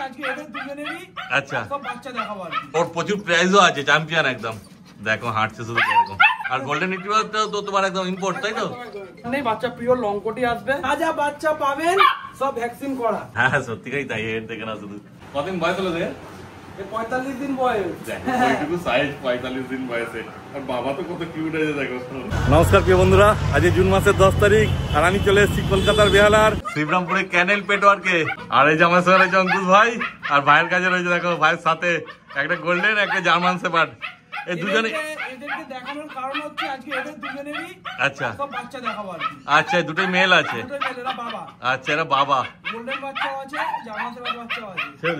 আজকে এদের দুজনেরই আচ্ছা সব বাচ্চা দেখাবো আর ওর প্রচুর প্রাইজও আছে, চ্যাম্পিয়ন একদম। দেখো হাঁটছে শুধু এরকম। আর গোল্ডেন রিট্রিভারটাও তো তোমার একদম ইম্পোর্ট, তাই তো? নেই, বাচ্চা পিওর লংকোটি আসবে। যা বাচ্চা পাবেন সব ভ্যাকসিন করা। হ্যাঁ সত্যিই তাই, এর দেখে না শুধু। কতদিন বয়স হলো দেখে? 45 দিন বয়স। ওইটুকু সাইজ 45 দিন বয়সে। আর বাবা তো কত কিউট আছে দেখো। নমস্কার প্রিয় বন্ধুরা, আজ জুন মাসের 10 তারিখ আর আমি চলে এসেছি কলকাতার বেহালার শিবরামপুরে ক্যানেল পেটওয়ার্কে। আর এই যে আমার সঙ্গে রয়েছে অঙ্কুশ ভাই, আর ভাইয়ের কাছে রয়েছে দেখো ভাইয়ের সাথে একটা গোল্ডেন একটা জার্মান শেপার্ড। এই দুজনে এদেরকে দেখানোর কারণ হচ্ছে আজকে এদের দুজনেরই আচ্ছা সব বাচ্চা দেখাবো আর কি। আচ্ছা দুটোই মেল আছে। দুটোই মেল, এরা বাবা। আচ্ছা এরা বাবা। গোল্ডেন বাচ্চাও আছে, জার্মান শেপার্ড বাচ্চাও আছে। ছেড়ে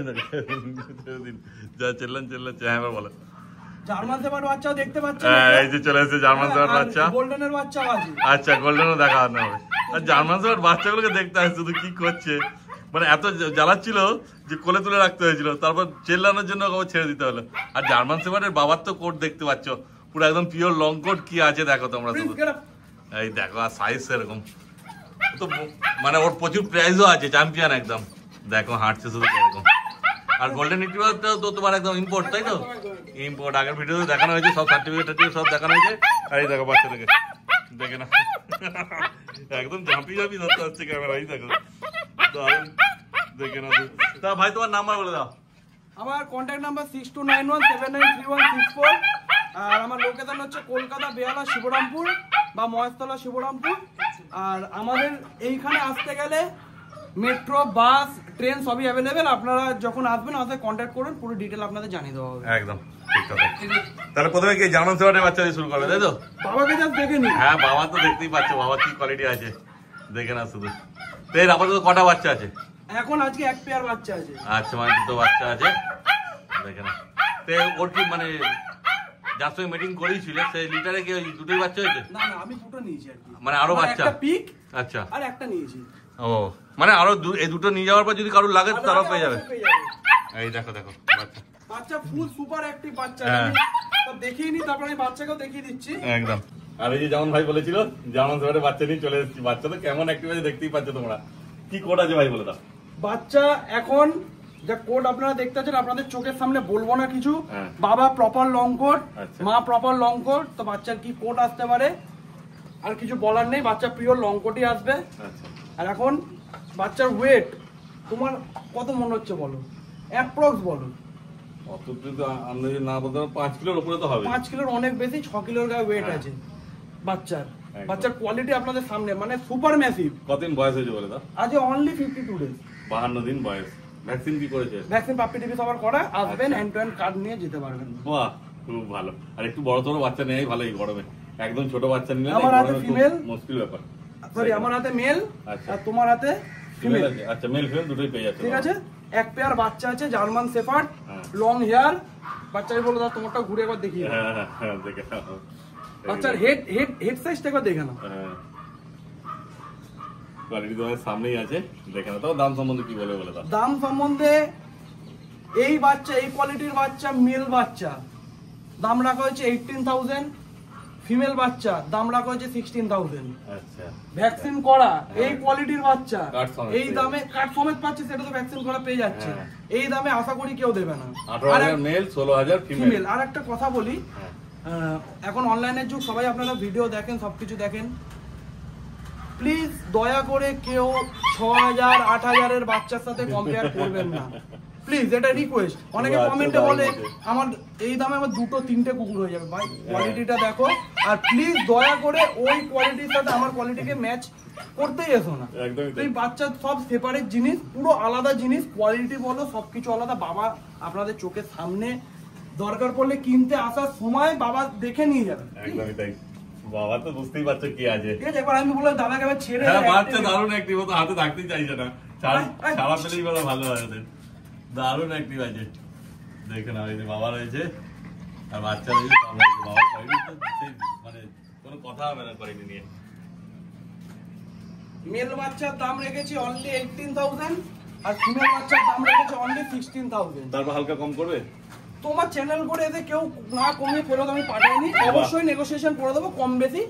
দিন যা চেল্লাচ্ছে। হ্যাঁ এবার বলো। জার্মান শেপার্ড বাচ্চাও দেখতে পাচ্ছেন। এই যে চলে এসেছে জার্মান শেপার্ড বাচ্চা। গোল্ডেনের বাচ্চাও আছে। আচ্ছা গোল্ডেনও দেখানো হবে। আর জার্মান শেপার্ড বাচ্চাগুলোকে দেখতে আসছে শুধু কি করছে, মানে এত জ্বালাচ্ছিল যে কোলে তুলে রাখতে হয়েছিল, তারপর চেল্লানোর জন্য ওকে ছেড়ে দিতে হলো। আর জার্মান শেপার্ডের বাবার তো কোট দেখতে পাচ্ছ, পুরো একদম পিওর লং কোট। কি আছে দেখো তোমরা শুধু, এই দেখো। আর সাইজ সেরকম তো, মানে ওর প্রচুর প্রাইজও আছে, চ্যাম্পিয়ন একদম। দেখো হাঁটছে শুধু এরকম। আর গোল্ডেন রিট্রিভারটাও তো তোমার একদম ইম্পোর্ট, তাই তো? ইম্পোর্ট। আগের ভিডিওতে দেখানো হয়েছে, সব সার্টিফিকেট সব দেখানো হয়েছে। আর এই দেখো বাচ্চা দেখে না একদম ঝাঁপি ধরতে হচ্ছে ক্যামেরা। এই দেখো দেখে না। তা ভাই তোমার নাম্বার বলে দাও। আমার কন্ট্যাক্ট নাম্বার 6291793164। আর আমার লোকেশন হচ্ছে কলকাতা বেহালা শিবরামপুর বা মহেশতলা শিবরামপুর। আর আমাদের এইখানে আসতে গেলে মেট্রো, বাস, ট্রেন সবই অ্যাভেলেবেল। আপনারা যখন আসবেন আমাদের কন্ট্যাক্ট করুন, পুরো ডিটেল আপনাদের জানিয়ে দেওয়া হবে। একদম ঠিক কথা। তাহলে প্রথমে কি জার্মান শেপার্ডের বাচ্চা দিয়ে শুরু করবে, তাই তো? বাবাকে জাস্ট দেখে নিন। হ্যাঁ বাবা তো দেখতেই পাচ্ছ, বাবা কি কোয়ালিটি আছে দেখে না শুধু। তো এর আপাতত কটা বাচ্চা আছে এখন? আজকে এক পেয়ার বাচ্চা আছে। আচ্ছা মানে দুটো বাচ্চা আছে দেখে না। তো ওর কি মানে যার সঙ্গে মিটিং করেছিল সেই লিটারে কি ওই দুটোই বাচ্চা হয়েছে? না না, আমি দুটো নিয়েছি আর কি। মানে আরো বাচ্চা? একটা পিক আচ্ছা আর একটা নিয়েছি। ও মানে আরো এই দুটো নিয়ে যাওয়ার পর যদি কারোর লাগে তারাও পেয়ে যাবে। এই দেখো দেখো বাচ্চা, বাচ্চা ফুল সুপার অ্যাক্টিভ বাচ্চা। তো দেখিয়ে নি, তারপর আমি বাচ্চাকেও দেখিয়ে দিচ্ছি একদম। আর এই যে যেমন ভাই বলেছিল জার্মান শেপার্ডের বাচ্চা নিয়ে চলে এসেছি। বাচ্চা তো কেমন অ্যাক্টিভ আছে দেখতেই পাচ্ছ তোমরা। কি কোড আছে ভাই বলে দাও। বাচ্চা এখন যা কোড আপনারা দেখতে পাচ্ছেন, আপনাদের চোখের সামনে বলবো না কিছু। বাবা প্রপার লং কোড, মা প্রপার লং কোড। তো বাচ্চার কি কোড আসতে পারে আর কিছু বলার নেই, বাচ্চা পিওর লং কোডই আসবে। আর এখন বাচ্চার ওয়েট তোমার কত মনে হচ্ছে বলো, অ্যাপ্রক্স বলো। না বলতে 5 কিলোর উপরে তো হবে। 5 কিলোর অনেক বেশি, 6 কিলোর গায়ে ওয়েট আছে বাচ্চার। বাচ্চার কোয়ালিটি আপনাদের সামনে, মানে সুপার ম্যাসিভ। কতদিন বয়স হয়েছে বলে দাও। আজ অনলি 52 ডেজ, 52 দিন বয়স। ভ্যাকসিন কি করেছে? ভ্যাকসিন পাপ্পি টিপি সবার করা। আসবেন এন্ড টু এন্ড কার্ড নিয়ে যেতে পারবেন। বাহ খুব ভালো। আর একটু বড় বড় বাচ্চা নেই ভালো এই গরমে। একদম ছোট বাচ্চা নিলে আমার হাতে ফিমেল, মুশকিল ব্যাপার। সরি আমার হাতে মেল আর তোমার হাতে ফিমেল আছে। আচ্ছা মেল ফিমেল দুটোই পেয়ে যাচ্ছে। ঠিক আছে। এক পেয়ার বাচ্চা আছে জার্মান শেপার্ড, লং হেয়ার। বাচ্চাকে বলে দাও তোমারটা ঘুরে একবার দেখিয়ে দাও। হ্যাঁ দেখে নাও। বাচ্চার হেড সাইজটা একবার দেখে নাও। কোয়ালিটি তোমার সামনেই আছে, দেখে নাও। তো দাম সম্বন্ধে কি বলে বলে দাও। দাম সম্বন্ধে এই বাচ্চা, এই কোয়ালিটির বাচ্চা মেল বাচ্চা দাম রাখা হয়েছে 18,000। ফিমেল বাচ্চা দাম রাখা হয়েছে 16,000। আচ্ছা ভ্যাকসিন করা এই কোয়ালিটির বাচ্চা এই দামে কার্ড সমেত পাচ্ছে, সেটা তো ভ্যাকসিন করা পেয়ে যাচ্ছে। এই দামে আশা করি কেউ দেবে না। 18,000 মেল, 16,000 ফিমেল। আর একটা কথা বলি, এখন অনলাইনের যুগ, সবাই আপনারা ভিডিও দেখেন, সবকিছু দেখেন। প্লিজ দয়া করে কেউ 6,000 8,000 এর বাচ্চার সাথে কম্পেয়ার করবেন না, প্লিজ। এটা রিকোয়েস্ট। অনেকে কমেন্টে বলে আমার এই দামে আমার 2-3টে কুকুর হয়ে যাবে। ভাই কোয়ালিটিটা দেখো, আর প্লিজ দয়া করে ওই কোয়ালিটির সাথে আমার কোয়ালিটিকে ম্যাচ করতেই এসো না। এই বাচ্চা সব সেপারেট জিনিস, পুরো আলাদা জিনিস। কোয়ালিটি বলো সবকিছু আলাদা। বাবা আপনাদের চোখের সামনে, দরকার পড়লে কিনতে আসার সময় বাবা দেখে নিয়ে যাবে। একদমই তাই। বাবা তো বুঝতেই পারছো কি আছে। ঠিক আছে, এবার আমি বললাম দাদাকে আবার ছেড়ে। হ্যাঁ বাচ্চা দারুণ অ্যাক্টিভ, তো হাতে থাকতেই চাইছে না। ছাড়া পেলেই বলো ভালো হয়। দারুণ অ্যাক্টিভ আছে, দেখে না। বাবা রয়েছে আর বাচ্চা রয়েছে, বাবা মানে কোনো কথা হবে না কোয়ালিটি নিয়ে। মেল বাচ্চার দাম রেখেছি অনলি 18,000 আর ফিমেল বাচ্চার দাম রেখেছি অনলি 16,000। তারপর হালকা কম করবে। তোমার চ্যানেল করে এতে কেউ না কমিয়ে ফেরত আমি পাঠাইনি। অবশ্যই নেগোসিয়েশন করে দেবো, কম বেশি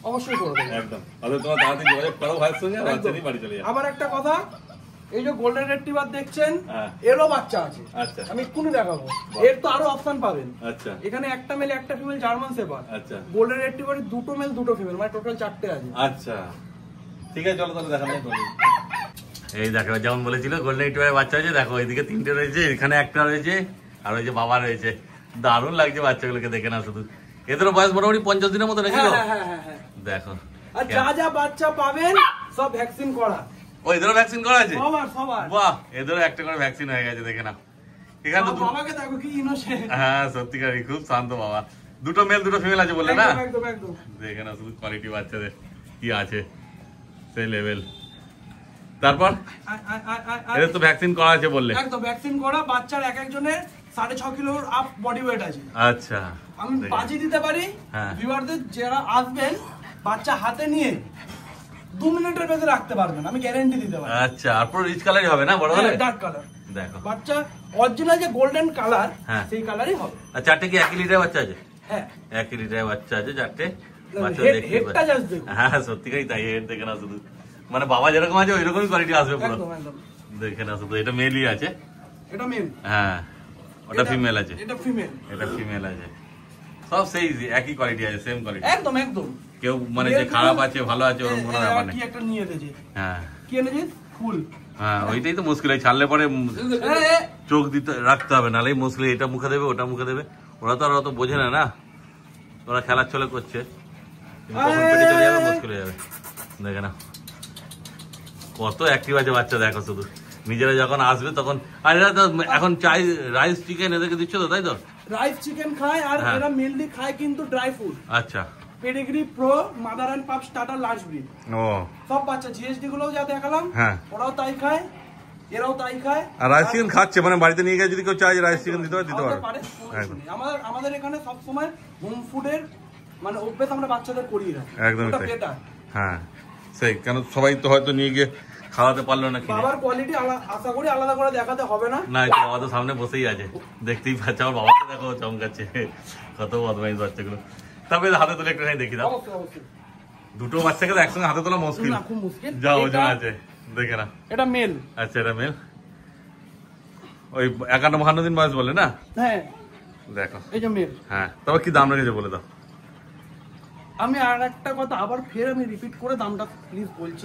অবশ্যই করে দেবো। একদম। তোমার তাড়াতাড়ি যোগাযোগ করো ভাইয়ের সঙ্গে, বাচ্চা নিয়ে বাড়ি চলে যাও। আবার একটা কথা, এই যে গোল্ডেন রেট্রিভার দেখছেন, হ্যাঁ। এরও বাচ্চা আছে। আচ্ছা। আমি এক্ষুনি দেখাবো, এর তো আরো অপশন পাবেন। আচ্ছা এখানে একটা মেল একটা ফিমেল জার্মান শেপার্ড। আচ্ছা। গোল্ডেন রেট্রিভারে দুটো মেল দুটো ফিমেল, মানে টোটাল 4টে আছে। আচ্ছা ঠিক আছে, চলো তাহলে দেখানো। এই দেখো যেমন বলেছিল গোল্ডেন রিট্রিভারের বাচ্চা হয়েছে, দেখো এইদিকে 3টে রয়েছে, এখানে একটা রয়েছে, আর ওই যে বাবা রয়েছে। দারুণ লাগছে বাচ্চাগুলোকে দেখে না শুধু। এদেরও বয়স মোটামুটি 50 দিনের মতো রেখেছিল। হ্যাঁ। দেখো আর যা যা বাচ্চা পাবেন সব ভ্যাকসিন করা। ও এদেরও ভ্যাকসিন করা আছে? সবার। বাহ, এদেরও একটা করে ভ্যাকসিন হয়ে গেছে, দেখে না। এখানে তো বাবাকে দেখো কি ইনোসেন্ট। হ্যাঁ সত্যিকারই খুব শান্ত বাবা। দুটো মেল দুটো ফিমেল আছে বললে না? একদম। দেখে না শুধু কোয়ালিটি বাচ্চাদের কি আছে, সেই লেভেল। তারপর এদের তো ভ্যাকসিন করা আছে বললে? একদম ভ্যাকসিন করা। বাচ্চার এক একজনের 6.5 কিলোর আপ বডি ওয়েট আছে। আচ্ছা আমি বাজি দিতে পারি ভিউয়ারদের, যারা আসবেন বাচ্চা হাতে নিয়ে 2 মিনিটের ভেতরে রাখতে পারবেন, আমি গ্যারান্টি দিতে পারি। আচ্ছা, আর পুরো রিচ কালারই হবে না বড় হলে? Dark colour. দেখো বাচ্চা অরিজিনাল যে গোল্ডেন কালার সেই কালারই হবে। আর 4টে কি 1 লিটার বাচ্চা আছে? হ্যাঁ 1 লিটার বাচ্চা আছে 4টে বাচ্চা। হেডটা জাস্ট দেখো। হ্যাঁ সত্যিকারই তাই, হেড দেখে না শুধু, মানে বাবা যেরকম আছে ওইরকমই কোয়ালিটি আসবে পুরো। একদম দেখে না শুধু। এটা মেলই আছে? এটা মেল। হ্যাঁ ওটা ফিমেল আছে? এটা ফিমেল। এটা ফিমেল আছে। সব সেই একই কোয়ালিটি আছে, সেম কোয়ালিটি। একদম কেউ মানে যে খারাপ আছে ভালো আছে ওরকম কোনো ব্যাপার নেই। কি একটা নিয়ে এনেছে। হ্যাঁ কি এনেছে? ফুল। হ্যাঁ ওইটাই তো মুশকিল, ছাড়লে পরে চোখ দিতে রাখতে হবে, নাহলেই মুশকিল। এটা মুখে দেবে ওটা মুখে দেবে, ওরা তো আর অত বোঝে না, না ওরা খেলার ছলে করছে, কখন পেটে চলে যাবে মুশকিল হয়ে যাবে। দেখে না কত অ্যাক্টিভ আছে বাচ্চা, দেখো শুধু। নিজেরা যখন আসবে তখন। আর এরা তো এখন চাই রাইস চিকেন এদেরকে দিচ্ছ তো, তাই তো? রাইস চিকেন খায়, আর এরা মেনলি খায় কিন্তু ড্রাই ফুড। আচ্ছা। পেডিগ্রি প্রো, মাদার এন্ড পাপ, স্টার্টার, লার্জ ব্রিড। ও সব বাচ্চা জিএসডি গুলোও যা দেখালাম ওরাও তাই খায়, এরাও তাই খায়। আর রাইস চিকেন খাচ্ছে, মানে বাড়িতে নিয়ে গিয়ে যদি কেউ চায় রাইস চিকেন দিতে পারে। আমাদের এখানে সব সময় হোম ফুডের মানে অভ্যেস আমরা বাচ্চাদের করিয়ে রাখি। একদমই তাই। হ্যাঁ সেই, কেন সবাই তো হয়তো নিয়ে গিয়ে খাওয়াতে পারলো না। বাবার কোয়ালিটি আশা করি আলাদা করে দেখাতে হবে না। না বাবা তো সামনে বসেই আছে, দেখতেই পাচ্ছে। আমার বাবাকে দেখো চমকাচ্ছে, কত বদমাইশ বাচ্চাগুলো। তবে হাতে তুলে একটুখানি দেখি দাও। দুটো বাচ্চাকে তো একসঙ্গে হাতে তোলা মুশকিল, যা ওজন আছে দেখে না। এটা মেল। আচ্ছা এটা মেল। ওই 51-52 দিন বয়স বলে না? হ্যাঁ দেখো এই যে মেল। হ্যাঁ তবে কি দাম রেখেছে বলে দাও। আমি আর একটা কথা আবার ফের আমি রিপিট করে দামটা প্লিজ বলছি,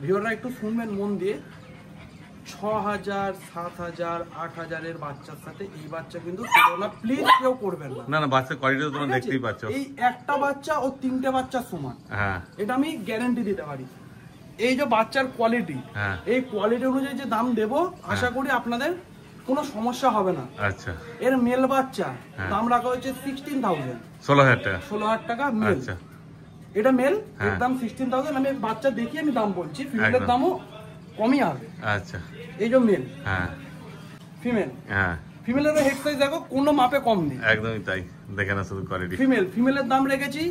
ভিউয়াররা একটু শুনবেন মন দিয়ে। 6000, 7000, 8000 এর বাচ্চার সাথে এই বাচ্চা কিন্তু তুলনা প্লিজ কেউ করবেন না। না বাচ্চার কোয়ালিটি তো তোমরা দেখতেই পাচ্ছ। এই একটা বাচ্চা ও 3টে বাচ্চা সমান। হ্যাঁ এটা আমি গ্যারান্টি দিতে পারি। এই যে বাচ্চার কোয়ালিটি, এই কোয়ালিটি অনুযায়ী যে দাম দেব, আশা করি আপনাদের কোনো সমস্যা হবে না। আচ্ছা। এর মেল বাচ্চা দাম রাখা হয়েছে 16,000, 16,000 টাকা। 16,000 টাকা মেল। আচ্ছা এটা মেল, এর দাম 16,000। আমি বাচ্চা দেখি আমি দাম বলছি, ফিমেলের দামও কমই আসবে। আচ্ছা এই যে মেল। ফিমেল। ফিমেলের হেড সাইজ দেখো কোনো মাপে কম নেই। একদমই তাই, দেখে না শুধু কোয়ালিটি। ফিমেলের দাম রেখেছি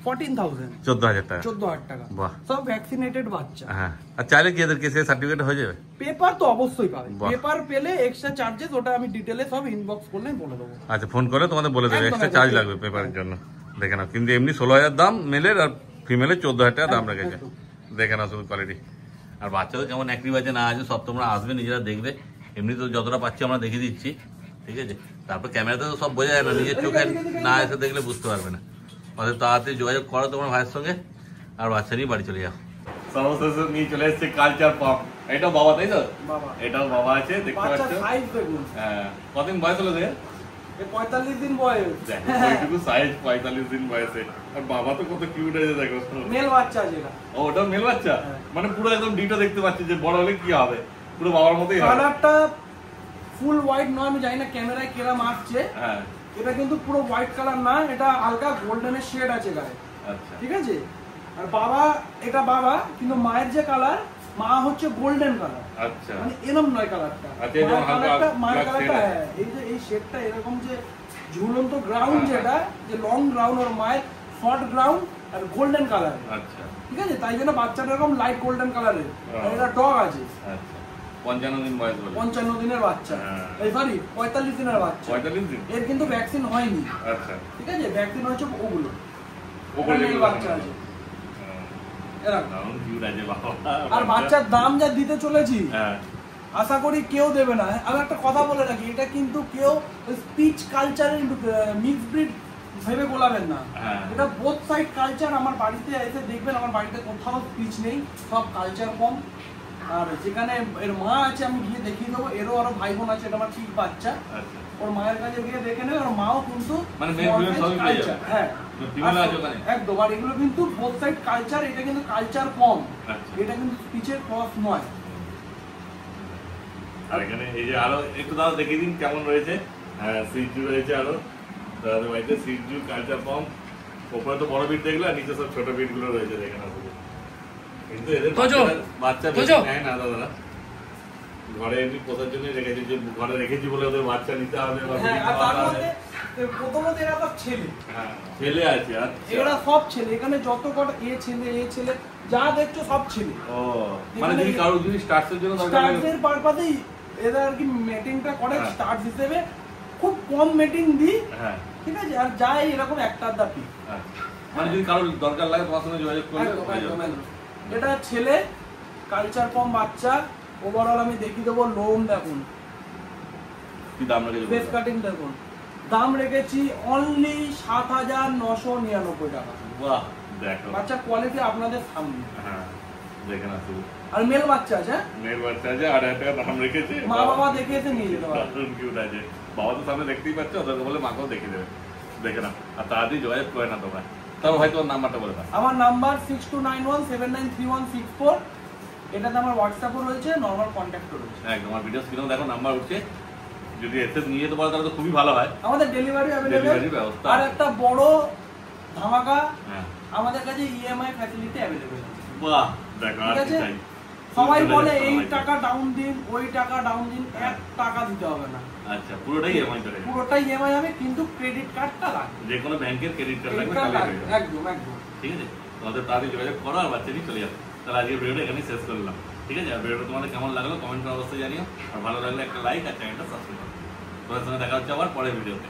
14,000, 14,000 টাকা। 14,000 টাকা। বাহ, সব ভ্যাকসিনেটেড বাচ্চা। হ্যাঁ আর চাইলে কি এদের কেসে সার্টিফিকেট হয়ে যাবে? পেপার তো অবশ্যই পাবে। পেপার পেলে এক্সট্রা চার্জেস, ওটা আমি ডিটেইলে সব ইনবক্স করলে বলে দেবো। আচ্ছা ফোন করে তোমাদের বলে দেবে এক্সট্রা চার্জ লাগবে পেপারের জন্য। দেখে না কিন্তু এমনি 16,000 দাম মেলের, আর ফিমেলের 14,000 টাকা দাম রেখেছে। দেখে না শুধু কোয়ালিটি। আর বাচ্চাদের কেমন অ্যাক্টিভ আছে না আছে সব তোমরা আসবে, নিজেরা দেখবে। এমনি তো যতটা পাচ্ছি আমরা দেখিয়ে দিচ্ছি, ঠিক আছে? তারপর ক্যামেরাতে তো সব বোঝা যায় না, নিজের চোখে না এসে দেখলে বুঝতে পারবে না। অর্থাৎ তাড়াতাড়ি যোগাযোগ করো তোমার ভাইয়ের সঙ্গে, আর বাচ্চা নিয়ে বাড়ি চলে যাও। সর্বশেষে নিয়ে চলে এসছে কালচার পপ। এটাও বাবা তাই তো? এটাও বাবা আছে, দেখতে পাচ্ছ। হ্যাঁ কতদিন বয়স হলো? 45 দিন বয়স। ওইটুকু সাইজ 45 দিন বয়সে, আর বাবা তো কত কিউট আছে দেখো। মেল বাচ্চা যেটা। ও ওটা মেল বাচ্চা, মানে পুরো একদম ডিটো দেখতে পাচ্ছি যে বড় হলে কি হবে, পুরো বাবার মতোই হবে। কালারটা ফুল হোয়াইট নয়, আমি জানি না ক্যামেরায় কেরাম আসছে। হ্যাঁ এটা কিন্তু পুরো হোয়াইট কালার না, এটা হালকা গোল্ডেনের শেড আছে গায়ে। আচ্ছা ঠিক আছে। আর বাবা, এটা বাবা, কিন্তু মায়ের যে কালার, মা হচ্ছে গোল্ডেন কালার। আচ্ছা মানে এরকম নয় কালারটা। আচ্ছা এই কালারটা, মায়ের কালারটা এই যে এই শেডটা এরকম যে ঝুলন্ত গ্রাউন্ড, যেটা যে লং গ্রাউন্ড, আর মায়ের শর্ট গ্রাউন্ড আর গোল্ডেন কালার। আচ্ছা ঠিক আছে, তাই জন্য বাচ্চাটা এরকম লাইট গোল্ডেন কালারের। আর এটা ডগ আছে। আচ্ছা 55 দিন বয়স বলে। 55 দিনের বাচ্চা, এই সরি 45 দিনের বাচ্চা। 45 দিন। এর কিন্তু ভ্যাকসিন হয়নি। আচ্ছা ঠিক আছে, ভ্যাকসিন হয়েছে ওগুলো। ওগুলো বাচ্চা আছে। আর বাচ্চার দাম যা দিতে চলেছি, আশা করি কেউ দেবে না। আমি একটা কথা বলে রাখি, এটা কিন্তু কেউ স্পিচ কালচারের মিক্স ব্রিড ভেবে গোলাবেন না। এটা বোথ সাইড কালচার। আমার বাড়িতে এসে দেখবেন আমার বাড়িতে কোথাও স্পিচ নেই, সব কালচার কম। আর যেখানে এর মা আছে আমি গিয়ে দেখিয়ে দেবো, এরও আরো ভাই বোন আছে, এটা আমার ঠিক বাচ্চা, ওর মায়ের কাছে গিয়ে দেখে নেবে। ওর মাও কিন্তু হ্যাঁ একদম। আর এগুলো কিন্তু বোথ সাইড কালচার, এটা কিন্তু কালচার কম, এটা কিন্তু স্পিচের ক্রস নয়। আর এখানে এই যে আরো একটু দাদা দেখিয়ে দিন কেমন রয়েছে। হ্যাঁ সিজু রয়েছে আরো দাদাদের বাড়িতে, সিজু কালচার কম। ওপরে তো বড় বিট দেখলে, আর নিচে সব ছোট বিট গুলো রয়েছে দেখে না। কিন্তু এদের বাচ্চা বেশি নেয় না দাদা, ঘরে এমনি পোষার জন্য রেখেছি, যে ঘরে রেখেছি বলে ওদের বাচ্চা নিতে হবে। প্রথমত এরা সব ছেলে, ছেলে আছে, আর এরা সব ছেলে। এখানে যত কটা এ ছেলে যা দেখছো সব ছেলে। ও মানে যদি কারো যদি স্টার্টসের জন্য দরকার, স্টার্টসের পারপাসেই এরা আর কি মিটিংটা করে। স্টার্টস হিসেবে খুব কম মিটিং দিই, ঠিক আছে। আর যাই এরকম একটা আধা পিস, মানে যদি কারো দরকার লাগে তোমার সঙ্গে যোগাযোগ করলে। এটা ছেলে, কালচার কম বাচ্চা। ওভারঅল আমি দেখিয়ে দেবো। লোম দেখুন, কি দাম রেখেছি, ফেস কাটিং দেখুন, দাম রেখেছি অনলি 7,999 টাকা। বাহ দেখো, বাচ্চা কোয়ালিটি আপনাদের সামনে। হ্যাঁ দেখেন আসো। আর মেল বাচ্চা আছে, মেল বাচ্চা আছে, আর একটা দাম রেখেছি। মা বাবা দেখে এসে নিয়ে যেতে পারে। দারুণ কিউট আছে। বাবা তো সামনে দেখতেই পাচ্ছ, ওদেরকে বলে মাকেও দেখে দেবে, দেখে না। আর তাড়াতাড়ি যোগাযোগ করে না তোমরা। তারপর ভাই তোমার নাম্বারটা বলে দাও। আমার নাম্বার 6291793164। এটাতে আমার হোয়াটসঅ্যাপও রয়েছে, নরমাল কন্ট্যাক্টও রয়েছে। একদম, আমার ভিডিও স্ক্রিনেও দেখো নাম্বার উঠছে। যদি এসে নিয়ে যেতে পারো তাহলে তো খুবই ভালো হয়। আমাদের ডেলিভারি অ্যাভেলেবল। আর একটা বড় ধামাকা, আমাদের কাছে ইএমআই ফ্যাসিলিটি অ্যাভেলেবল। বাহ দেখো, আর কি চাই। সবাই বলে এই টাকা ডাউন দিন, ওই টাকা ডাউন দিন, 1 টাকা দিতে হবে না। আচ্ছা, পুরোটাই ইএমআই করে? পুরোটাই ইএমআই হবে, কিন্তু ক্রেডিট কার্ডটা লাগবে। যে কোনো ব্যাংকের ক্রেডিট কার্ড লাগবে, একদম একদম। ঠিক আছে, তোমাদের তাড়াতাড়ি যোগাযোগ করো আর বাচ্চাটি চলে যাবে। তাহলে আজকে ভিডিওটা এখানেই শেষ করলাম, ঠিক আছে। আর ভিডিওটা তোমাদের কেমন লাগলো কমেন্ট করে অবশ্যই জানিও। আর ভালো লাগলে একটা লাইক আর চ্যানেলটা সাবস্ক্রাইব করো। তোমাদের সঙ্গে দেখা হচ্ছে আবার পরের ভিডিওতে।